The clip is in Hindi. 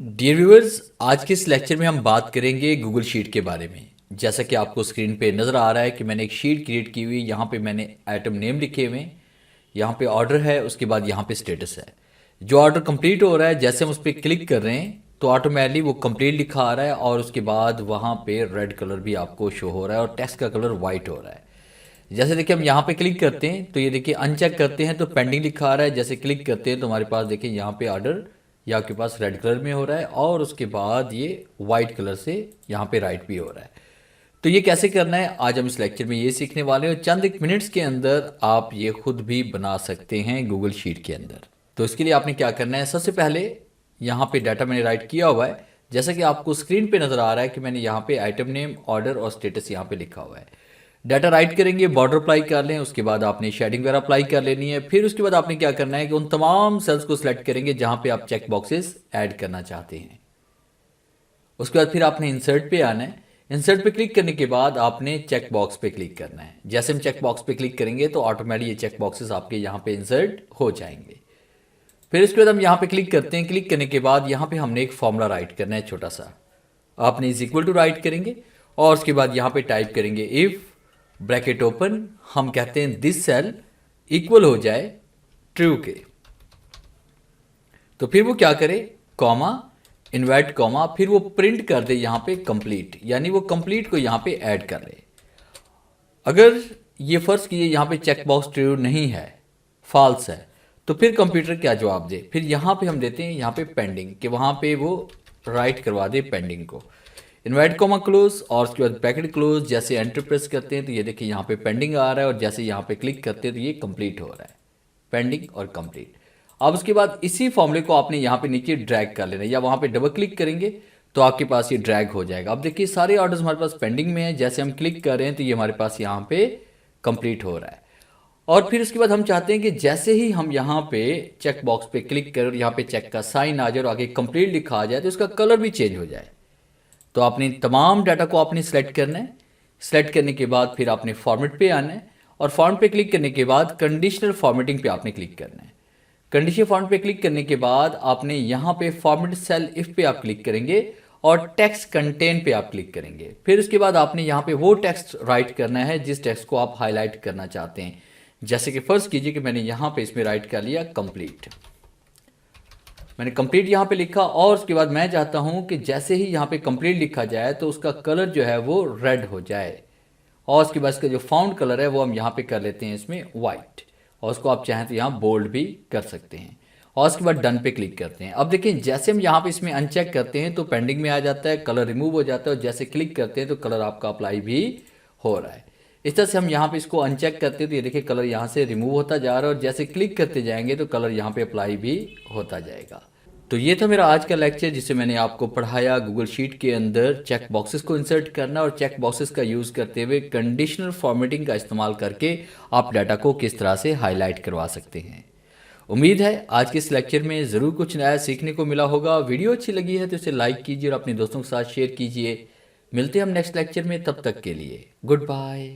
डियर व्यूअर्स, आज के इस लेक्चर में हम बात करेंगे गूगल शीट के बारे में। जैसा कि आपको स्क्रीन पे नज़र आ रहा है कि मैंने एक शीट क्रिएट की हुई, यहाँ पे मैंने आइटम नेम लिखे हुए हैं, यहाँ पे ऑर्डर है, उसके बाद यहाँ पे स्टेटस है। जो ऑर्डर कंप्लीट हो रहा है, जैसे हम उस पर क्लिक कर रहे हैं तो ऑटोमेटिकली वो कंप्लीट लिखा आ रहा है और उसके बाद वहाँ पे रेड कलर भी आपको शो हो रहा है और टेक्स्ट का कलर वाइट हो रहा है। जैसे देखिए हम यहाँ पे क्लिक करते हैं तो ये देखिए अनचेक करते हैं तो पेंडिंग लिखा आ रहा है। जैसे क्लिक करते हैं तो हमारे पास देखिए यहाँ पे ऑर्डर ये आपके पास रेड कलर में हो रहा है और उसके बाद ये वाइट कलर से यहाँ पे राइट भी हो रहा है। तो ये कैसे करना है आज हम इस लेक्चर में ये सीखने वाले हैं और चंद एक मिनट्स के अंदर आप ये खुद भी बना सकते हैं गूगल शीट के अंदर। तो इसके लिए आपने क्या करना है, सबसे पहले यहाँ पे डाटा मैंने राइट किया हुआ है। जैसा कि आपको स्क्रीन पे नज़र आ रहा है कि मैंने यहाँ पे आइटम नेम, ऑर्डर और स्टेटस यहाँ पे लिखा हुआ है। डाटा राइट करेंगे, बॉर्डर अप्लाई कर लें, उसके बाद आपने शेडिंग वगैरह अप्लाई कर लेनी है। फिर उसके बाद आपने क्या करना है कि उन तमाम सेल्स को सिलेक्ट करेंगे जहां पे आप चेक बॉक्सेस ऐड करना चाहते हैं। उसके बाद फिर आपने इंसर्ट पे आना है। इंसर्ट पे क्लिक करने के बाद आपने चेक बॉक्स पे क्लिक करना है। जैसे हम चेक बॉक्स पे क्लिक करेंगे तो ऑटोमेटिक ये चेक बॉक्सेस आपके यहाँ पे इंसर्ट हो जाएंगे। फिर उसके बाद हम यहाँ पे क्लिक करते हैं। क्लिक करने के बाद यहाँ पे हमने एक फॉर्मूला राइट करना है छोटा सा। आपने इज इक्वल टू राइट करेंगे और उसके बाद यहाँ पे टाइप करेंगे इफ ब्रैकेट ओपन, हम कहते हैं दिस सेल इक्वल हो जाए ट्रू के। तो फिर वो क्या करे, कॉमा, इन्वर्ट कॉमा, फिर वो प्रिंट कर दे यहाँ पे कंप्लीट, यानी वो कंप्लीट को यहाँ पे ऐड कर ले। अगर ये फर्ज कीजिए यहाँ पे चेक बॉक्स ट्रू नहीं है, फॉल्स है, तो फिर कंप्यूटर क्या जवाब दे। फिर यहाँ पे हम देते हैं यहाँ पे पेंडिंग, कि वहाँ पे वो राइट करवा दे पेंडिंग को। इन्वाइट कॉमा क्लोज और उसके बाद ब्रैकेट क्लोज। जैसे एंटर प्रेस करते हैं तो ये देखिए यहाँ पे पेंडिंग आ रहा है और जैसे यहाँ पे क्लिक करते हैं तो ये कंप्लीट हो रहा है, पेंडिंग और कंप्लीट। अब उसके बाद इसी फॉर्मूले को आपने यहाँ पे नीचे ड्रैग कर लेना है या वहाँ पे डबल क्लिक करेंगे तो आपके पास ये ड्रैग हो जाएगा। अब देखिए सारे ऑर्डर्स हमारे पास पेंडिंग में है, जैसे हम क्लिक कर रहे हैं तो ये हमारे पास यहाँ पे कंप्लीट हो रहा है। और फिर उसके बाद हम चाहते हैं कि जैसे ही हम यहाँ पे चेक बॉक्स पे क्लिक करें और यहाँ पे चेक का साइन आ जाए और आगे कंप्लीट लिखा आ जाए तो उसका कलर भी चेंज हो जाए। तो आपने तमाम डाटा को आपने सेलेक्ट करना है। सेलेक्ट करने के बाद फिर आपने फॉर्मेट पे आना है और फॉर्मेट पे क्लिक करने के बाद कंडीशनल फॉर्मेटिंग पे आपने क्लिक करना है। कंडीशनल फॉर्मेट पे क्लिक करने के बाद आपने यहाँ पे फॉर्मेट सेल इफ पे आप क्लिक करेंगे और टेक्स्ट कंटेंट पे आप क्लिक करेंगे। फिर उसके बाद आपने यहाँ पे वो टेक्स्ट राइट करना है जिस टेक्स्ट को आप हाईलाइट करना चाहते हैं। जैसे कि फर्स्ट कीजिए कि मैंने यहाँ पे इसमें राइट कर लिया कंप्लीट, मैंने कंप्लीट यहाँ पे लिखा और उसके बाद मैं चाहता हूँ कि जैसे ही यहाँ पे कंप्लीट लिखा जाए तो उसका कलर जो है वो रेड हो जाए और उसके बाद इसका जो फाउंड कलर है वो हम यहाँ पे कर लेते हैं इसमें वाइट, और उसको आप चाहें तो यहाँ बोल्ड भी कर सकते हैं। और उसके बाद डन पे क्लिक करते हैं। अब देखिए जैसे हम यहाँ पे इसमें अनचेक करते हैं तो पेंडिंग में आ जाता है, कलर रिमूव हो जाता है और जैसे क्लिक करते हैं तो कलर आपका अप्लाई भी हो रहा है। इस तरह से हम यहाँ पे इसको अनचेक करते हैं तो ये देखिए कलर यहाँ से रिमूव होता जा रहा है और जैसे क्लिक करते जाएंगे तो कलर यहाँ पे अप्लाई भी होता जाएगा। तो ये था मेरा आज का लेक्चर जिसे मैंने आपको पढ़ाया गूगल शीट के अंदर चेक बॉक्सेस को इंसर्ट करना और चेक बॉक्सेस का यूज़ करते हुए कंडीशनल फॉर्मेटिंग का इस्तेमाल करके आप डाटा को किस तरह से हाईलाइट करवा सकते हैं। उम्मीद है आज के इस लेक्चर में ज़रूर कुछ नया सीखने को मिला होगा। वीडियो अच्छी लगी है तो इसे लाइक कीजिए और अपने दोस्तों के साथ शेयर कीजिए। मिलते हैं हम नेक्स्ट लेक्चर में, तब तक के लिए गुड बाय।